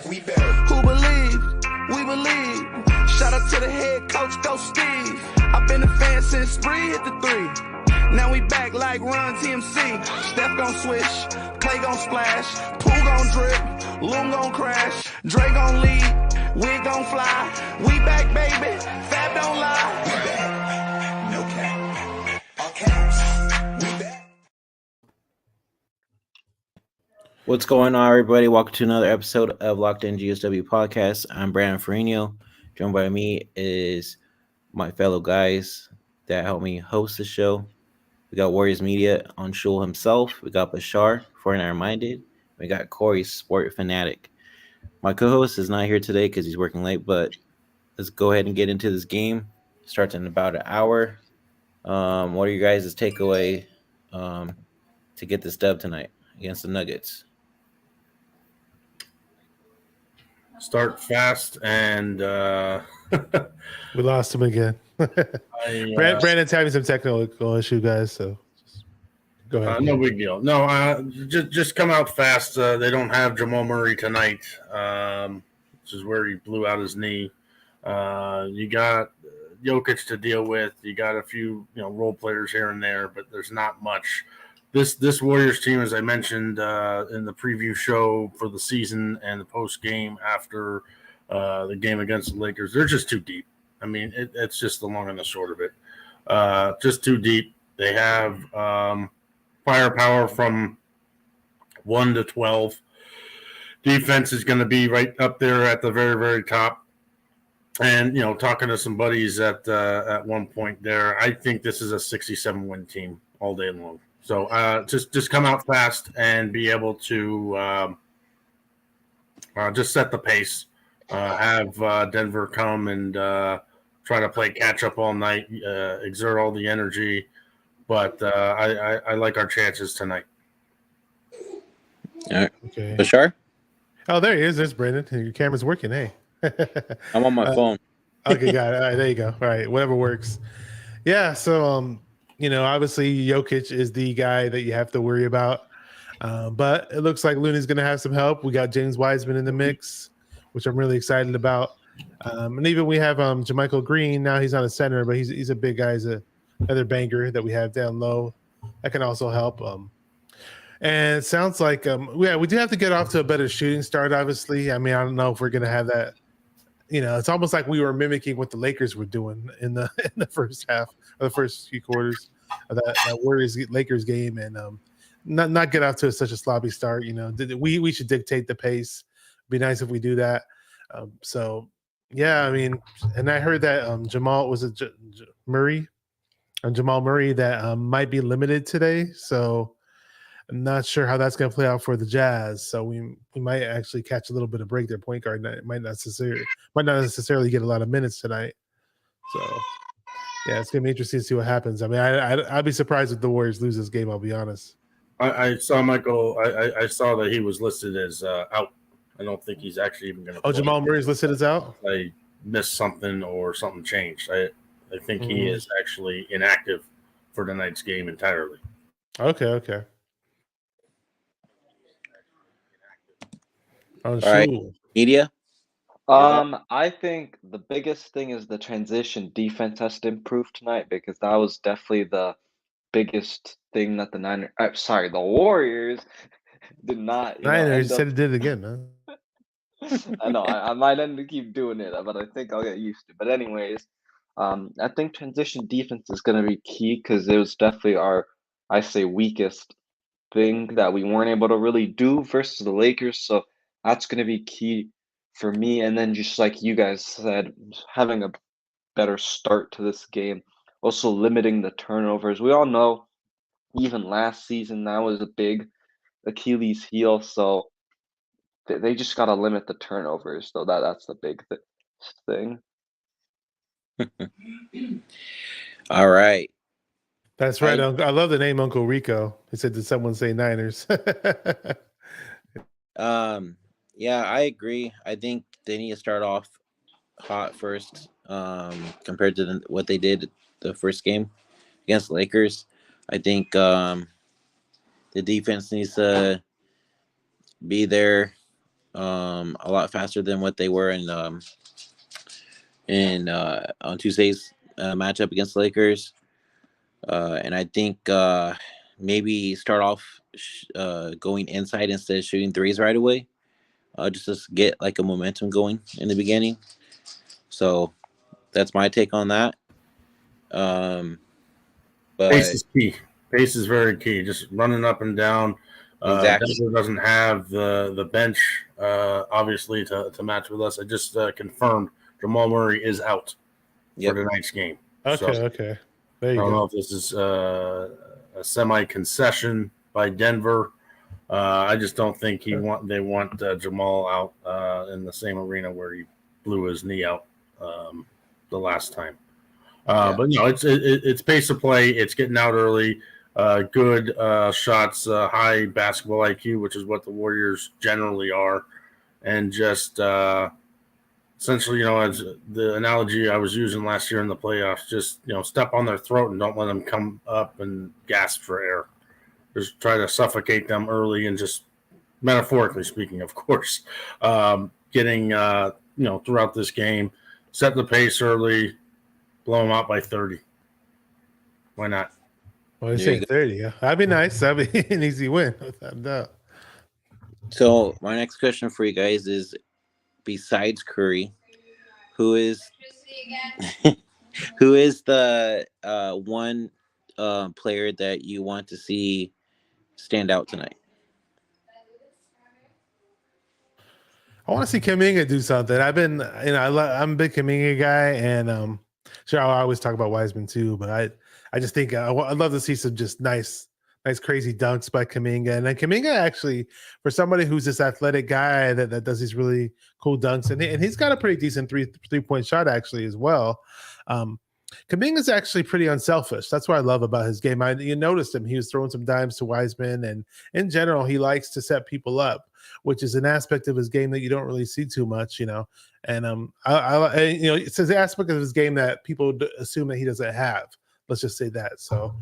We back. Who believed? We believe. Shout out to the head coach, Go Steve. I've been a fan since Spree hit the 3. Now we back like Run TMC. Steph gon' switch, Clay gon' splash, Poole gon' drip, Loom gon' crash, Dre gon' lead, we gon' fly. We back, baby. Fab don't lie. We back. No cap. All caps. We back. What's going on, everybody? Welcome to another episode of Locked In GSW Podcast. I'm Brandon Farino. Joined by me is my fellow guys that help me host the show. We got Warriors Media, Anshul himself. We got Bashar, 49er Minded. We got Cory, Sport Fanatic. My co-host is not here today because he's working late, but let's go ahead and get into this game. Starts in about an hour. What are you guys' takeaway to get this dub tonight against the Nuggets? Start fast and we lost him again. Brandon's having some technical issue, guys. So just go ahead. No big deal. No, just come out fast. They don't have Jamal Murray tonight, which is where he blew out his knee. You got Jokic to deal with. You got a few role players here and there, but there's not much. This Warriors team, as I mentioned in the preview show for the season and the post game after the game against the Lakers, they're just too deep. I mean, it's just the long and the short of it. Just too deep. They have firepower from 1 to 12. Defense is going to be right up there at the very, very top. And talking to some buddies at one point there, I think this is a 67-win team all day long. So just come out fast and be able to just set the pace. Have Denver come and try to play catch up all night, exert all the energy. But I like our chances tonight. All right. Okay. Bashar? Oh, there he is. There's Brandon. Your camera's working, hey. I'm on my phone. Okay, got it. All right, there you go. All right, whatever works. Yeah, so obviously Jokic is the guy that you have to worry about. But it looks like Looney's going to have some help. We got James Wiseman in the mix, which I'm really excited about. And even we have Jermichael Green. Now he's not a center, but he's a big guy. He's another banger that we have down low. That can also help. And it sounds like, we do have to get off to a better shooting start, obviously. I mean, I don't know if we're going to have that. It's almost like we were mimicking what the Lakers were doing in the first half or the first few quarters of that Warriors-Lakers game, and not get off to such a sloppy start. We should dictate the pace. It'd be nice if we do that. So, yeah, I mean, and I heard that Jamal Murray that might be limited today. So I'm not sure how that's going to play out for the Jazz. So we might actually catch a little bit of break. Their point guard might not necessarily get a lot of minutes tonight. So yeah, it's going to be interesting to see what happens. I mean, I'd be surprised if the Warriors lose this game. I'll be honest. I saw Michael. I saw that he was listed as out. I don't think he's actually even going to. Oh, Jamal Murray's listed as out. I missed something or something changed. I think he is actually inactive for tonight's game entirely. Okay. All right, media. I think the biggest thing is the transition defense has to improve tonight, because that was definitely the biggest thing that the Warriors did not. Niners said it did again, huh? I know I might end up keep doing it, but I think I'll get used to it. But anyways, I think transition defense is going to be key, because it was definitely our, I say, weakest thing that we weren't able to really do versus the Lakers. So that's going to be key for me. And then just like you guys said, having a better start to this game, also limiting the turnovers. We all know even last season that was a big Achilles heel. So they just got to limit the turnovers. So that's the big thing. All right. That's right. I love the name Uncle Rico. He said, did someone say Niners? Yeah, I agree. I think they need to start off hot first, compared to what they did the first game against the Lakers. I think the defense needs to be there a lot faster than what they were in on Tuesday's matchup against the Lakers. And I think maybe start off going inside instead of shooting threes right away, just to get like a momentum going in the beginning. So that's my take on that. Pace But is key. Pace is very key. Just running up and down. exactly, Denver doesn't have the bench, obviously, to match with us. I just confirmed Jamal Murray is out for tonight's game. Okay, So, okay. There you I don't go. know if this is a semi-concession by Denver. I just don't think they want Jamal out in the same arena where he blew his knee out the last time. But it's pace of play. It's getting out early. Good shots, high basketball IQ, which is what the Warriors generally are, and just essentially, as the analogy I was using last year in the playoffs, just step on their throat and don't let them come up and gasp for air. Just try to suffocate them early and just metaphorically speaking, of course, getting throughout this game, set the pace early, blow them out by 30. Why not? Well, you're There you saying 30. Yeah. That'd be nice. That'd be an easy win, without a doubt. So my next question for you guys is: besides Curry, who is who is the one player that you want to see stand out tonight? I want to see Kuminga do something. I've been, I'm a big Kuminga guy, and sure, I always talk about Wiseman too, but I just think I'd love to see some just nice, crazy dunks by Kuminga. And then Kuminga actually, for somebody who's this athletic guy that does these really cool dunks, and he's got a pretty decent three-point shot actually as well. Kuminga's actually pretty unselfish. That's what I love about his game. You noticed him; he was throwing some dimes to Wiseman, and in general, he likes to set people up, which is an aspect of his game that you don't really see too much, And it's an aspect of his game that people assume that he doesn't have. Let's just say that. So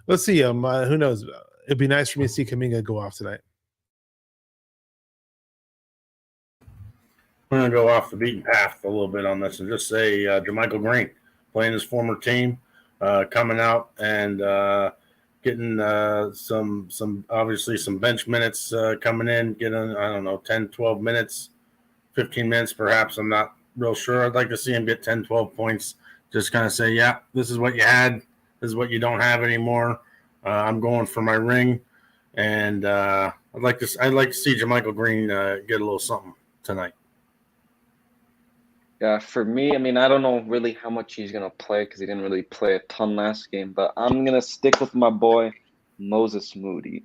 let's see. Who knows? It'd be nice for me to see Kuminga go off tonight. I'm going to go off the beaten path a little bit on this and just say Jermichael Green playing his former team, coming out and getting some obviously some bench minutes coming in, getting, 10, 12 minutes, 15 minutes perhaps. I'm not real sure. I'd like to see him get 10, 12 points. Just kind of say, yeah, this is what you had. This is what you don't have anymore. I'm going for my ring. And I'd like to see Jermichael Green get a little something tonight. Yeah, for me, I don't know really how much he's going to play because he didn't really play a ton last game, but I'm going to stick with my boy, Moses Moody.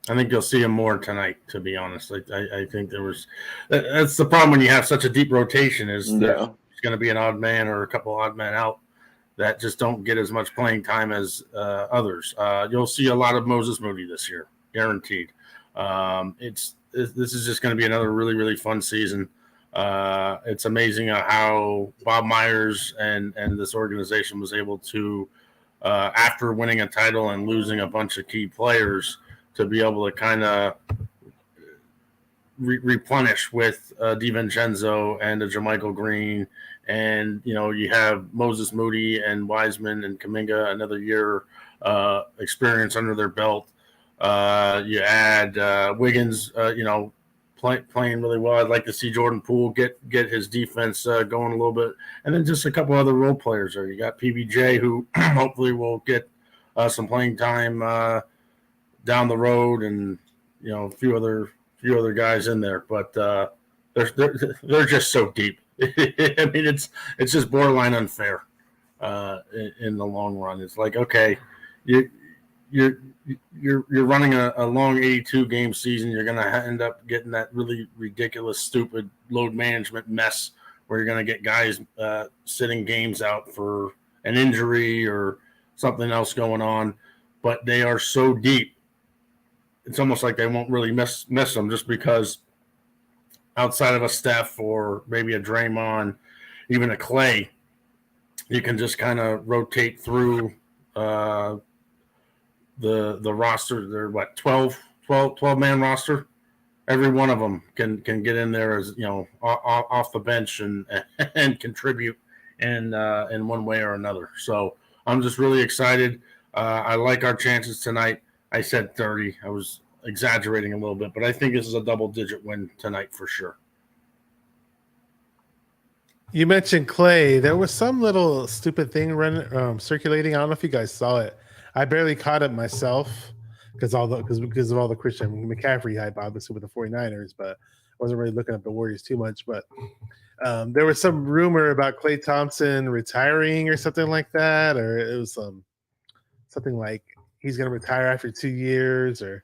I think you'll see him more tonight, to be honest. I think that's the problem when you have such a deep rotation is there's going to be an odd man or a couple odd men out that just don't get as much playing time as others. You'll see a lot of Moses Moody this year, guaranteed. This is just going to be another really, really fun season. It's amazing how Bob Myers and this organization was able to, after winning a title and losing a bunch of key players, to be able to kind of replenish with DiVincenzo and a Jermichael Green. And, you have Moses Moody and Wiseman and Kuminga another year experience under their belt. You add Wiggins, playing really well. I'd like to see Jordan Poole get his defense going a little bit. And then just a couple other role players there. You got PBJ, who hopefully will get some playing time down the road, and a few other guys in there. But they're just so deep. It's just borderline unfair in the long run. It's like, okay, you're running a long 82 game season. You're going to end up getting that really ridiculous, stupid load management mess where you're going to get guys sitting games out for an injury or something else going on. But they are so deep, it's almost like they won't really miss them, just because outside of a Steph or maybe a Draymond, even a Clay, you can just kind of rotate through the roster. They're 12 man roster every one of them can get in there as off the bench and and contribute in one way or another. So I'm just really excited. I like our chances tonight. I said 30. I was exaggerating a little bit, but I think this is a double-digit win tonight for sure. You mentioned Clay. There was some little stupid thing circulating. I don't know if you guys saw it. I barely caught it myself because of all the Christian McCaffrey hype, obviously with the 49ers, but I wasn't really looking at the Warriors too much. But there was some rumor about Clay Thompson retiring or something like that, or it was something like he's going to retire after 2 years, or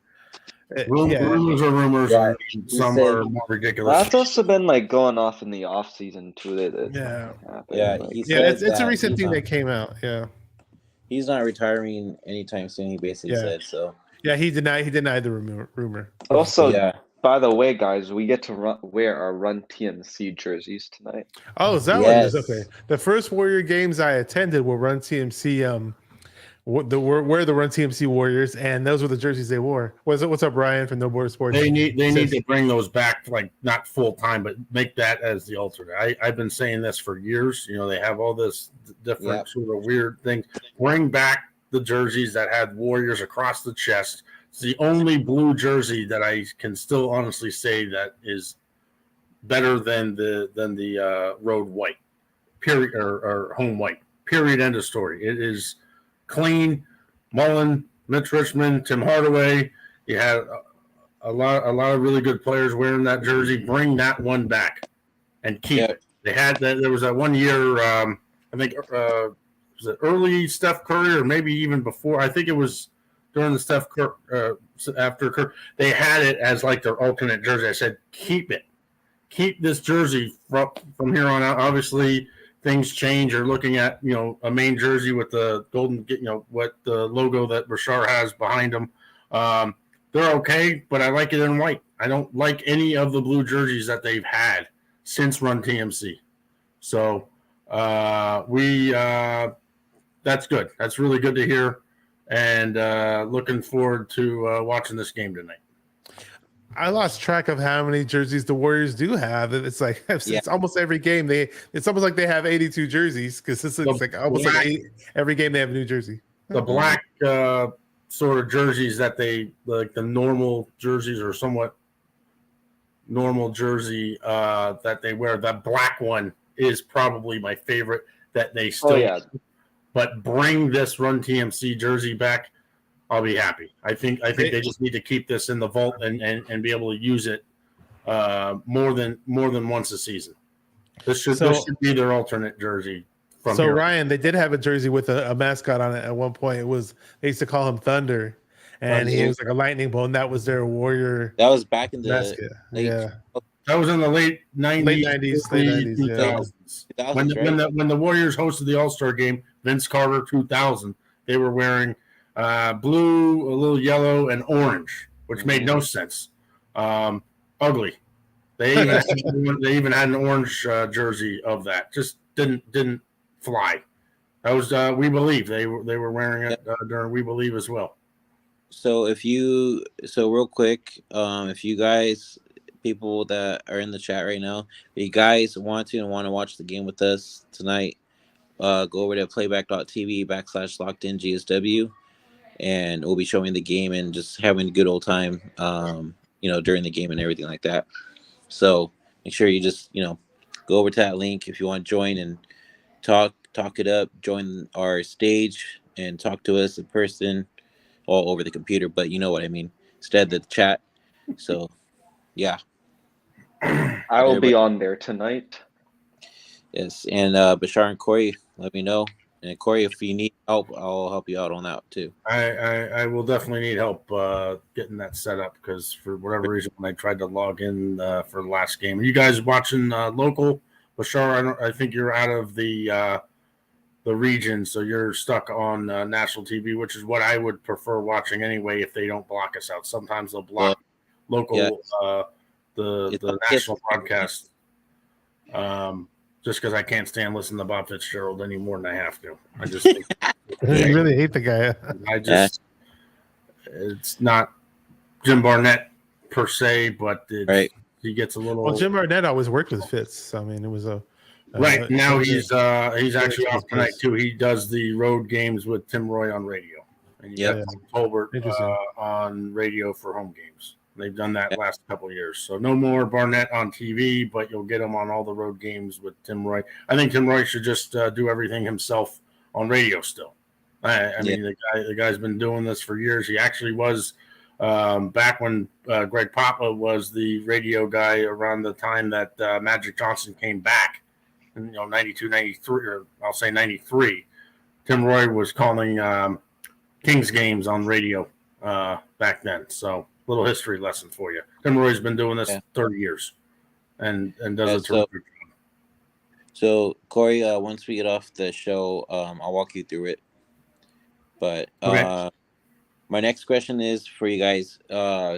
Rumors are rumors, Yeah, and some are more ridiculous. That's also been like going off in the off season too. Yeah. He it's said a that recent he's thing not- that came out. Yeah, He's not retiring anytime soon. He basically Yeah. said so. yeah. He denied the rumor. Also, Yeah, by the way, guys, we get to wear our Run TMC jerseys tonight. Oh, is that Yes. what it is? Okay. The first Warrior games I attended were Run TMC. Were the Run TMC Warriors, and those were the jerseys they wore. What's up, Ryan from No Border Sports? They need to bring those back, like not full time, but make that as the alternate. I've been saying this for years. They have all this different sort of weird things. Bring back the jerseys that had Warriors across the chest. It's the only blue jersey that I can still honestly say that is better than the road white, period, or home white. Period. End of story. It is clean. Mullen, Mitch Richmond, Tim Hardaway. You had a lot of really good players wearing that jersey. Bring that one back and keep it. They had that. There was that 1 year. I think was it early Steph Curry or maybe even before. I think it was during the Steph Curry after Curry. They had it as like their alternate jersey. I said, keep it. Keep this jersey from here on out. Obviously, things change. You're looking at a main jersey with the golden, what the logo that Bashar has behind him. They're okay, but I like it in white. I don't like any of the blue jerseys that they've had since Run TMC. So that's good. That's really good to hear, and looking forward to watching this game tonight. I lost track of how many jerseys the Warriors do have. It's like it's almost every game. It's almost like they have 82 jerseys because it's like almost like every game they have a new jersey. The black sort of jerseys that they like, the normal jerseys or somewhat normal jersey that they wear. That black one is probably my favorite that they still. But bring this Run TMC jersey back. I'll be happy. I think they just need to keep this in the vault and be able to use it more than once a season. This should be their alternate jersey. So here. Ryan, they did have a jersey with a mascot on it at one point. They used to call him Thunder, and he was like a lightning bolt. And that was their Warrior. That was back in the mascot. That was in the late 90s, late 90s, 2000s. When the Warriors hosted the All-Star game, Vince Carter 2000, they were wearing blue, a little yellow, and orange, which made no sense. Ugly. They even had an orange jersey of that. Just didn't fly. That was We Believe. They were wearing it during We Believe as well. So real quick, if you guys, people that are in the chat right now, if you guys want to watch the game with us tonight, go over to playback.tv/LockedInGSW, and we'll be showing the game and just having a good old time, during the game and everything like that. So make sure you just, go over to that link if you want to join and talk it up, join our stage and talk to us in person all over the computer, but you know what I mean, instead of the chat. So, yeah. I will be on there tonight. Yes, and Bashar and Cory, let me know. And Cory, if you need help, I'll help you out on that too. I will definitely need help getting that set up because for whatever reason, when I tried to log in for the last game, are you guys watching local? Bashar, I think you're out of the region, so you're stuck on national TV, which is what I would prefer watching anyway. If they don't block us out, sometimes they'll block local the national broadcast. Just because I can't stand listening to Bob Fitzgerald any more than I have to. I just think I really hate the guy. it's not Jim Barnett per se, but Right. he gets a little. Well, Jim Barnett always worked with Fitz. So, I mean, it was a right now he's really actually took his off tonight place. too. He does the road games with Tim Roy on radio, and you Yep. got Tolbert Interesting. on radio for home games. They've done that last couple of years. So no more Barnett on TV, but you'll get him on all the road games with Tim Roy. I think Tim Roy should just do everything himself on radio still. I mean, the guy's been doing this for years. He actually was back when Greg Papa was the radio guy around the time that Magic Johnson came back in 92, 93, or I'll say 93. Tim Roy was calling Kings games on radio back then. So little history lesson for you. Tim Roy's been doing this 30 years and does a terrific job. So Cory, once we get off the show, I'll walk you through it. But my next question is for you guys.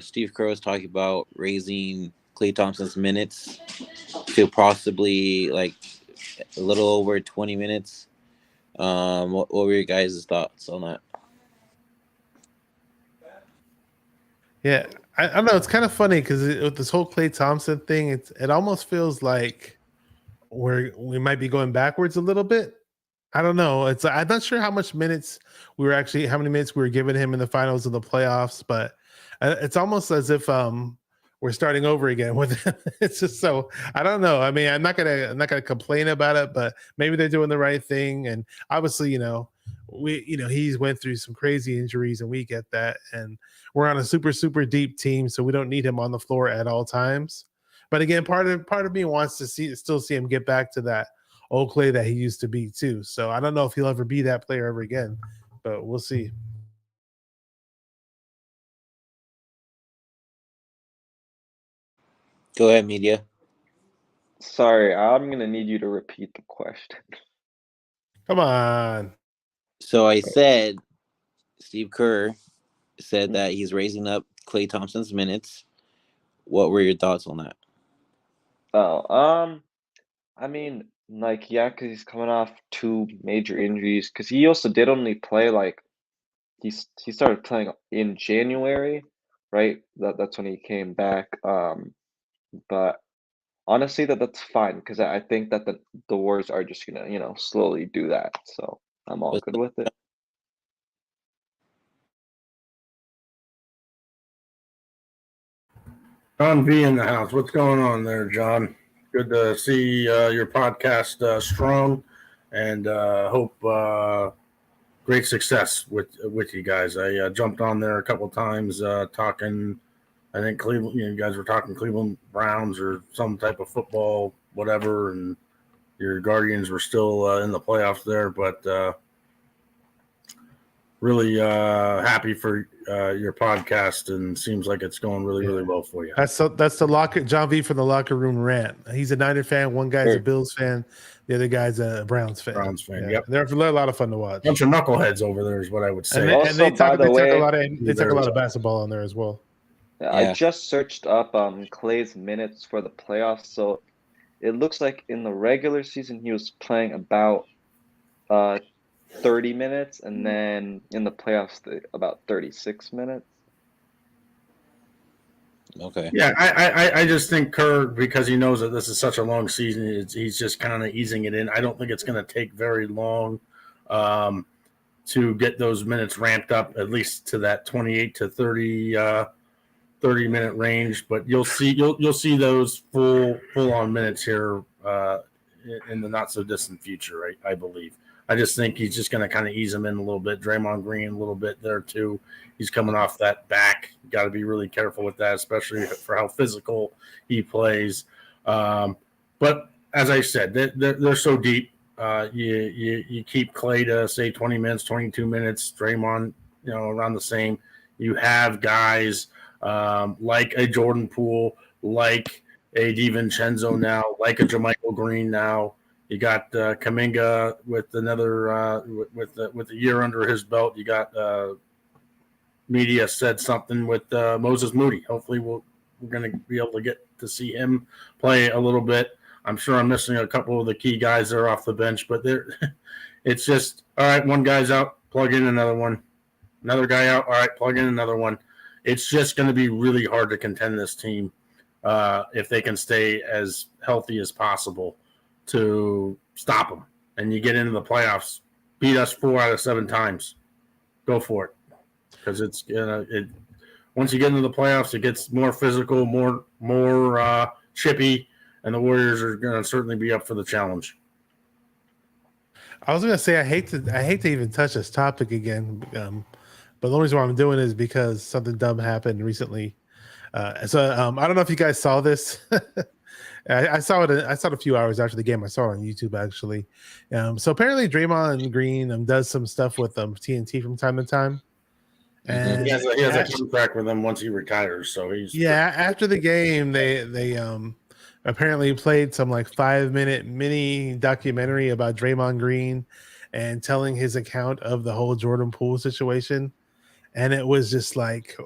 Steve Kerr was talking about raising Klay Thompson's minutes to possibly like a little over 20 minutes. What were your guys' thoughts on that? Yeah, I don't know. It's kind of funny because with this whole Klay Thompson thing, it almost feels like we might be going backwards a little bit. I don't know. I'm not sure how many minutes we were giving him in the finals of the playoffs, but it's almost as if we're starting over again with him. It's just so I don't know. I mean, I'm not gonna complain about it, but maybe they're doing the right thing. And obviously, he's went through some crazy injuries, and we get that. And we're on a super, super deep team, so we don't need him on the floor at all times. But again, part of me wants to still see him get back to that old Klay that he used to be too. So I don't know if he'll ever be that player ever again, but we'll see. Go ahead, media. Sorry, I'm gonna need you to repeat the question. Come on. So I said Steve Kerr said that he's raising up Klay Thompson's minutes. What were your thoughts on that? I mean, like, yeah, because he's coming off 2 major injuries. Because he also did only play he started playing in January, right? That's when he came back. But honestly, that's fine because I think that the Warriors are just gonna slowly do that. So I'm all good with it. John V in the house. What's going on there, John? Good to see your podcast strong, and hope great success with you guys. I jumped on there a couple times talking. I think Cleveland. You guys were talking Cleveland Browns or some type of football, whatever, and your Guardians were still in the playoffs there, but. Really happy for your podcast, and seems like it's going really, really well for you. That's the locker John V from the locker room rant. He's a Niner fan. One guy's a Bills fan. The other guy's a Browns fan. Yep. They're a lot of fun to watch. Bunch of knuckleheads over there is what I would say. Also, and they talk a lot of basketball on there as well. Yeah, I just searched up Klay's minutes for the playoffs. So it looks like in the regular season he was playing about 30 minutes, and then in the playoffs about 36 minutes. Okay. Yeah, I just think Kerr, because he knows that this is such a long season, he's just kind of easing it in. I don't think it's going to take very long to get those minutes ramped up, at least to that 28 to 30-minute range. But you'll see those full on minutes here in the not so distant future, I believe. I just think he's just going to kind of ease him in a little bit. Draymond Green a little bit there too. He's coming off that back. Got to be really careful with that, especially for how physical he plays. But as I said, they're so deep. You keep Klay to say 20 minutes, 22 minutes. Draymond, around the same. You have guys like a Jordan Poole, like a DiVincenzo now, like a JaMychal Green now. You got Kuminga with another with a year under his belt. You got media said something with Moses Moody. Hopefully, we're going to be able to get to see him play a little bit. I'm sure I'm missing a couple of the key guys there off the bench, but it's just all right. One guy's out, plug in another one. Another guy out, all right, plug in another one. it's just going to be really hard to contend this team if they can stay as healthy as possible to stop them. And you get into the playoffs, beat us 4 out of 7 times. Go for it, because once you get into the playoffs, it gets more physical, more chippy, and the Warriors are going to certainly be up for the challenge. I was gonna say I hate to even touch this topic again, but the only reason why I'm doing it is because something dumb happened recently. I don't know if you guys saw this. I saw it. I saw it a few hours after the game. I saw it on YouTube actually. So apparently Draymond Green does some stuff with TNT from time to time. And he has a contract with them once he retires. So after the game they apparently played some like 5-minute mini documentary about Draymond Green and telling his account of the whole Jordan Poole situation. And it was just like,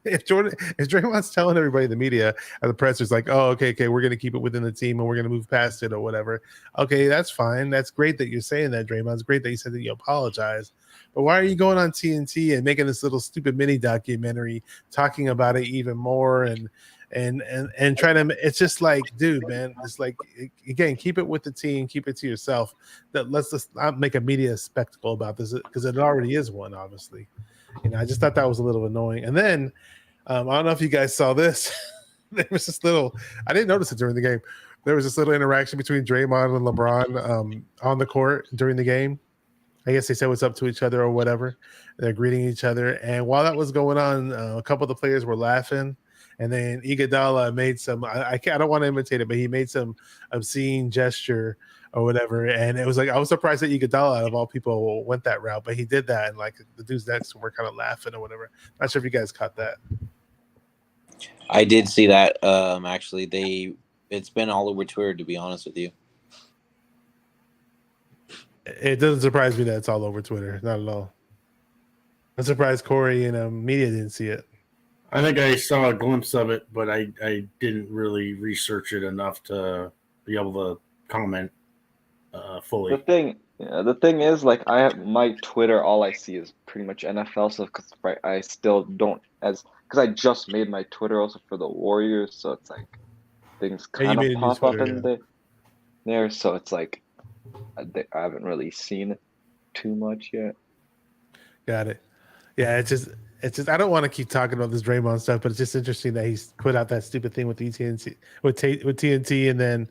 if Draymond's telling everybody, the media and the press is like, oh, okay, we're going to keep it within the team and we're going to move past it or whatever. Okay, that's fine. That's great that you're saying that, Draymond. It's great that you said that you apologize. But why are you going on TNT and making this little stupid mini documentary talking about it even more and trying to? It's just like, dude, man. It's like, again, keep it with the team, keep it to yourself. Let's just not make a media spectacle about this because it already is one, obviously. I just thought that was a little annoying. And then I don't know if you guys saw this. There was this little. I didn't notice it during the game. There was this little interaction between Draymond and LeBron on the court during the game. I guess they said what's up to each other or whatever. They're greeting each other. And while that was going on, a couple of the players were laughing. And then Iguodala made some, I don't want to imitate it, but he made some obscene gesture or whatever. And it was like, I was surprised that Iguodala, out of all people, went that route. But he did that. And like the dudes next to him were kind of laughing or whatever. Not sure if you guys caught that. I did see that. Actually, it's been all over Twitter, to be honest with you. It doesn't surprise me that it's all over Twitter. Not at all. I'm surprised Cory and media didn't see it. I think I saw a glimpse of it, but I didn't really research it enough to be able to comment fully. The thing is, like, I have my Twitter. All I see is pretty much NFL stuff because I still don't because I just made my Twitter also for the Warriors, so it's like things kind of pop up in there. So it's like I haven't really seen it too much yet. Got it. Yeah, it's just I don't want to keep talking about this Draymond stuff, but it's just interesting that he's put out that stupid thing with TNT with TNT, and then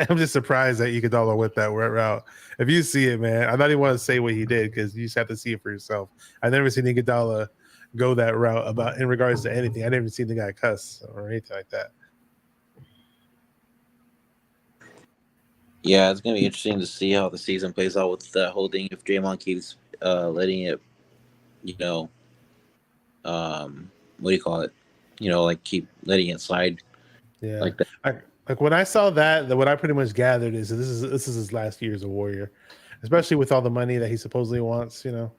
I'm just surprised that Iguodala went that route. If you see it, man, I don't even want to say what he did because you just have to see it for yourself. I've never seen Iguodala go that route in regards to anything. I never seen the guy cuss or anything like that. Yeah, it's gonna be interesting to see how the season plays out with that whole thing. If Draymond keeps letting it, what do you call it? Like keep letting it slide. Yeah, like that. Like when I saw that, what I pretty much gathered is this is his last year as a Warrior, especially with all the money that he supposedly wants. Well,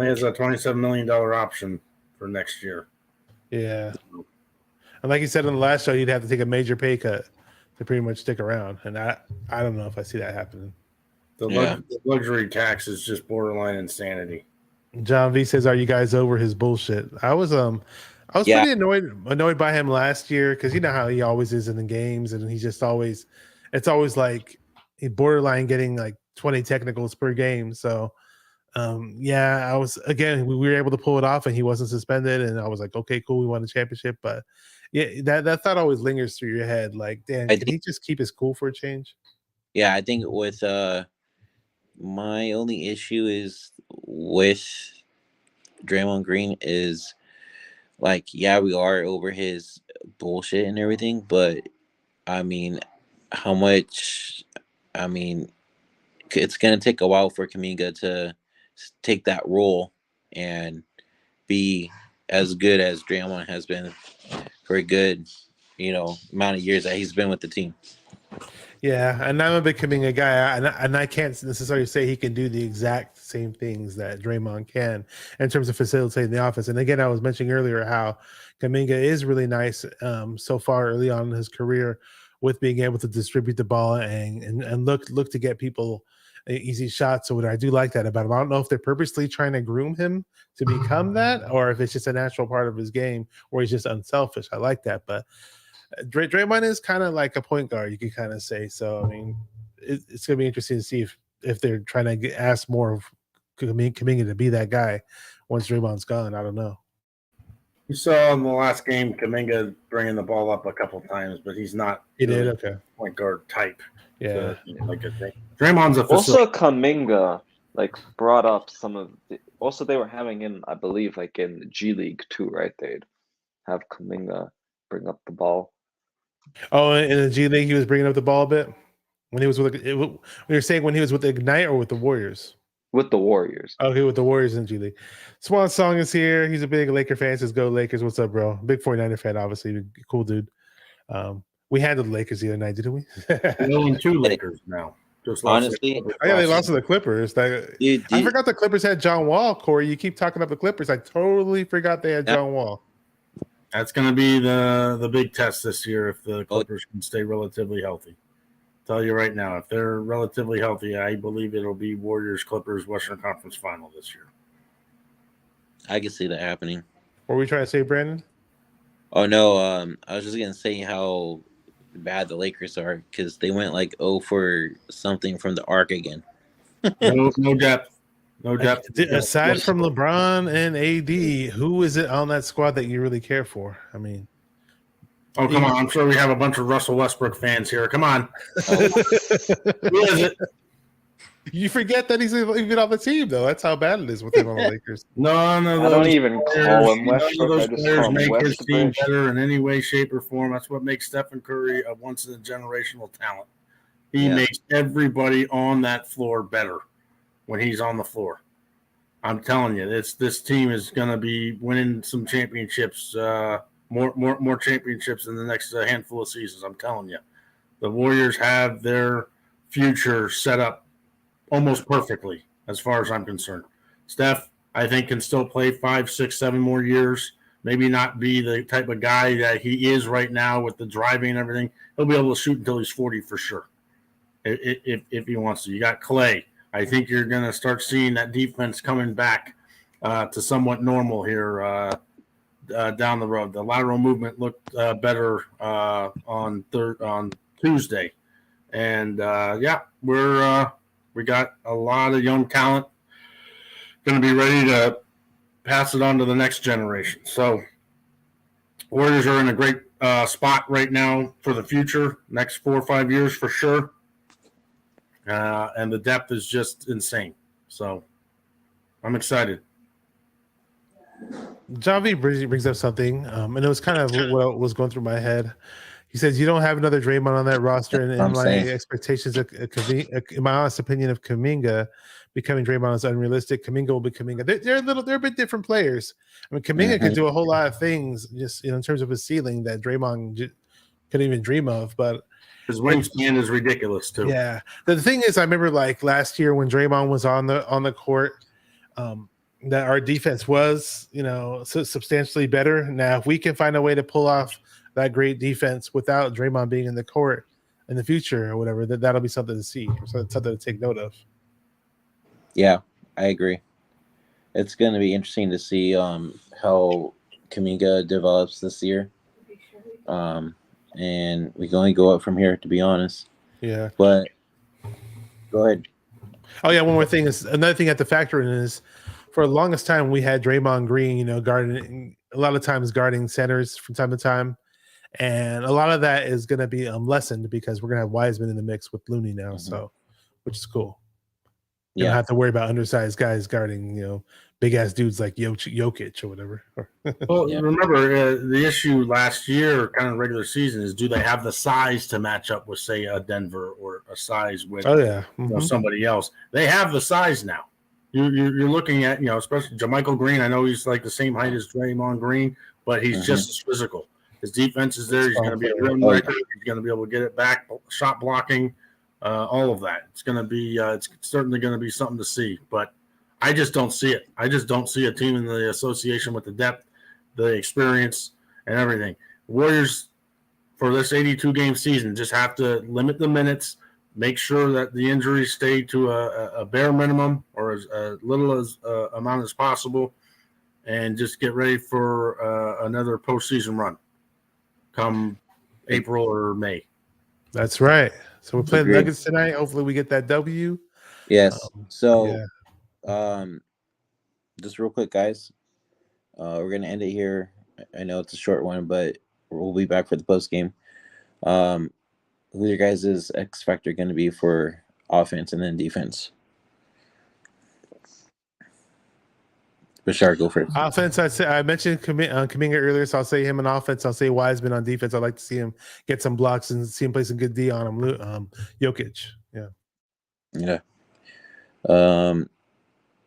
he has a $27 million option for next year. Yeah, and like you said in the last show, you'd have to take a major pay cut to pretty much stick around, and I don't know if I see that happening. The luxury tax is just borderline insanity. John V says, "Are you guys over his bullshit?" I was pretty annoyed by him last year because you know how he always is in the games, and he's just always, it's always like he borderline getting like 20 technicals per game. So, I was we were able to pull it off, and he wasn't suspended, and I was like, okay, cool, we won the championship. But yeah, that thought always lingers through your head, like, damn, can he just keep his cool for a change? Yeah, I think with my only issue is with Draymond Green is like, yeah, we are over his bullshit and everything, but I mean, how much? I mean, it's gonna take a while for Kuminga to take that role and be as good as Draymond has been for a good, amount of years that he's been with the team. Yeah, and I'm a big Kuminga guy, and I can't necessarily say he can do the exact same things that Draymond can in terms of facilitating the offense. And again, I was mentioning earlier how Kuminga is really nice so far early on in his career with being able to distribute the ball and look to get people easy shots. So I do like that about him. I don't know if they're purposely trying to groom him to become that, or if it's just a natural part of his game, or he's just unselfish. I like that, but Draymond is kind of like a point guard, you can kind of say. So I mean, it's going to be interesting to see if they're trying to ask more of Kuminga to be that guy once Draymond's gone. I don't know. You saw in the last game Kuminga bringing the ball up a couple times, but he's not. He did, okay. Point guard type. Yeah, like a thing. Draymond's a also Kuminga brought up some of the. Also, they were having him, I believe, in the G League too, right? They'd have Kuminga bring up the ball. Oh, in the G League, he was bringing up the ball a bit when he was with. You're saying when he was with Ignite or with the Warriors? With the Warriors. Okay, with the Warriors in G League. Swan Song is here. He's a big Laker fan. Says go Lakers. What's up, bro? Big 49er fan, obviously. Cool dude. We handled the Lakers the other night, didn't we? We're only 2 Lakers now. Honestly, they lost to the Clippers. I forgot the Clippers had John Wall, Corey. You keep talking about the Clippers. I totally forgot they had John Wall. That's going to be the big test this year if the Clippers can stay relatively healthy. Tell you right now, if they're relatively healthy, I believe it'll be Warriors-Clippers Western Conference Final this year. I can see that happening. What were we trying to say, Brandon? Oh, no. I was just going to say how bad the Lakers are because they went 0 for something from the arc again. No depth. No depth. Aside from LeBron and AD, who is it on that squad that you really care for? I mean, oh, come on. I'm sure we have a bunch of Russell Westbrook fans here. Come on. Who is it? You forget that he's even on the team, though. That's how bad it is with him on the Lakers. None of I don't even call him Westbrook. Those I just players call him make his team Westbrook. better in any way, shape, or form. That's what makes Stephen Curry a once-in-a-generational talent. He makes everybody on that floor better when he's on the floor. I'm telling you, this team is going to be winning some championships, more championships in the next handful of seasons. I'm telling you, the Warriors have their future set up almost perfectly, as far as I'm concerned. Steph, I think, can still play 5, 6, 7 more years. Maybe not be the type of guy that he is right now with the driving and everything. He'll be able to shoot until he's 40 for sure, if he wants to. You got Clay. I think you're going to start seeing that defense coming back to somewhat normal here down the road. The lateral movement looked better on Tuesday, and we got a lot of young talent going to be ready to pass it on to the next generation. So Warriors are in a great spot right now for the future, next 4 or 5 years for sure. And the depth is just insane. So I'm excited. John V brings up something, and it was kind of what was going through my head. He says, you don't have another Draymond on that roster, and in my expectations, in my honest opinion of Kuminga becoming Draymond is unrealistic. Kuminga will be Kuminga. They're a bit different players. I mean, Kuminga can do a whole lot of things just in terms of his ceiling that Draymond couldn't even dream of, but his wingspan is ridiculous too. Yeah. The thing is, I remember last year when Draymond was on the court, that our defense was, substantially better. Now, if we can find a way to pull off that great defense without Draymond being in the court in the future or whatever, that'll be something to see, or something to take note of. Yeah, I agree. It's going to be interesting to see how Kuminga develops this year. And we can only go up from here, to be honest. Yeah. But go ahead. Oh, yeah, one more thing is another thing I have to factor in is for the longest time we had Draymond Green, guarding a lot of times guarding centers from time to time. And a lot of that is going to be lessened because we're going to have Wiseman in the mix with Looney now, so which is cool. You don't have to worry about undersized guys guarding, big ass dudes like Jokic or whatever. Well, remember the issue last year, kind of regular season, is do they have the size to match up with, say, a Denver or a size with somebody else? They have the size now. You're looking at, especially JaMychal Green. I know he's like the same height as Draymond Green, but he's just as physical. His defense is there. He's going to be a rim breaker. He's going to be able to get it back, shot blocking, all of that. It's going to be it's certainly going to be something to see, but I just don't see it. I just don't see a team in the association with the depth, the experience, and everything. Warriors, for this 82-game season, just have to limit the minutes, make sure that the injuries stay to a bare minimum or as little as amount as possible, and just get ready for another postseason run come April or May. That's right. So we're playing Agreed. Nuggets tonight. Hopefully we get that W. Yes. So, yeah. Just real quick, guys. We're gonna end it here. I know it's a short one, but we'll be back for the post game. Who's your guys' X factor going to be for offense and then defense? Bashar, go first. Offense, I mentioned Kuminga earlier, so I'll say him on offense. I'll say Wiseman on defense. I'd like to see him get some blocks and see him play some good D on him. Jokic, yeah. Yeah.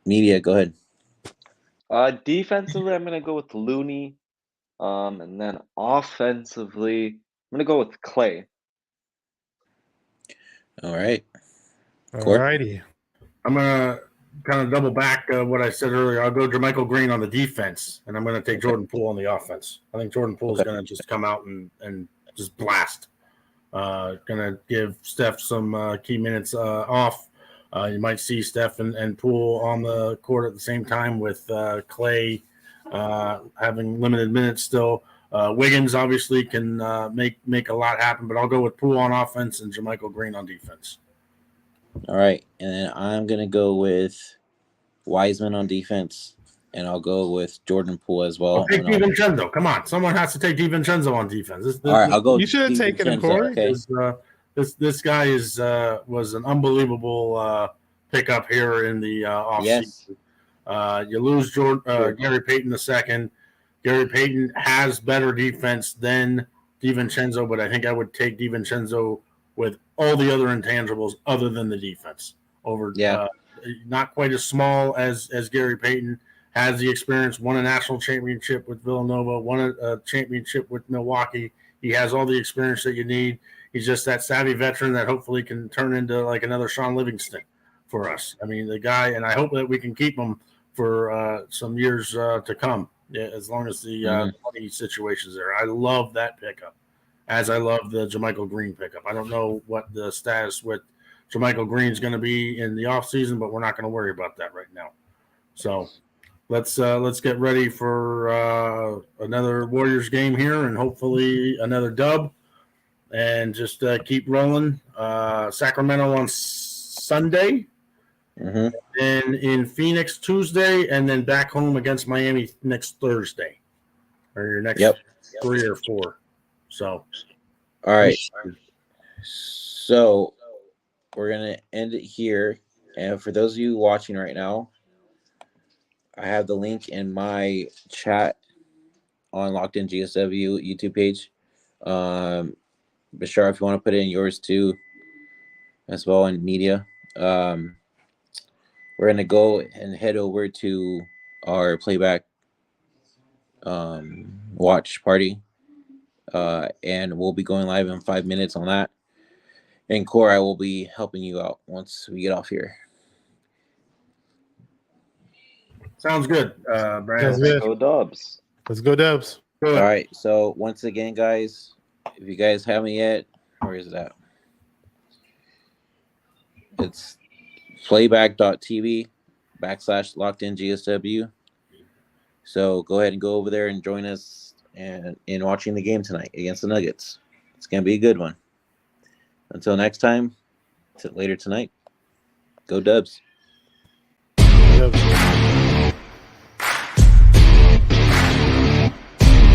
Media, go ahead. Defensively, I'm gonna go with Looney. And then offensively, I'm gonna go with Clay. All right. All righty. I'm gonna kind of double back what I said earlier. I'll go Jermichael Green on the defense, and I'm going to take Jordan Poole on the offense. I think Jordan Poole is going to just come out and just blast. Going to give Steph some key minutes off. You might see Steph and Poole on the court at the same time with Clay having limited minutes still. Wiggins obviously can make a lot happen, but I'll go with Poole on offense and Jermichael Green on defense. All right, and then I'm going to go with Wiseman on defense, and I'll go with Jordan Poole as well. I'll take DiVincenzo. Come on. Someone has to take DiVincenzo on defense. All right, I'll go. You should have taken him, Cory. Okay. This guy was an unbelievable pickup here in the offseason. Yes. You lose Gary Payton II. Gary Payton has better defense than DiVincenzo, but I think I would take DiVincenzo with all the other intangibles other than the defense over. Yeah. Not quite as small as Gary Payton, has the experience, won a national championship with Villanova, won a championship with Milwaukee. He has all the experience that you need. He's just that savvy veteran that hopefully can turn into like another Sean Livingston for us. I mean, the guy, and I hope that we can keep him for some years to come, as long as the money situation's there. I love that pickup, as I love the Jermichael Green pickup. I don't know what the status with Jermichael Green's going to be in the offseason, but we're not going to worry about that right now. So let's get ready for another Warriors game here and hopefully another dub, and just keep rolling. Sacramento on Sunday, Mm-hmm. and in Phoenix Tuesday, and then back home against Miami next Thursday, or your next 3 or 4. So, all right. So we're going to end it here. And for those of you watching right now, I have the link in my chat on Locked In GSW YouTube page. Bashar, if you want to put it in yours too, as well in media. We're going to go and head over to our playback watch party. And we'll be going live in 5 minutes on that. And Cory will be helping you out once we get off here. sounds good, Brandon. Sounds good. Go Dubs. Let's go Dubs. Good. All right. So once again, guys, if you guys haven't yet, where is it at? It's playback.tv/LockedInGSW. So go ahead and go over there and join us in watching the game tonight against the Nuggets. It's going to be a good one. Until next time, later tonight, go Dubs. Dubs.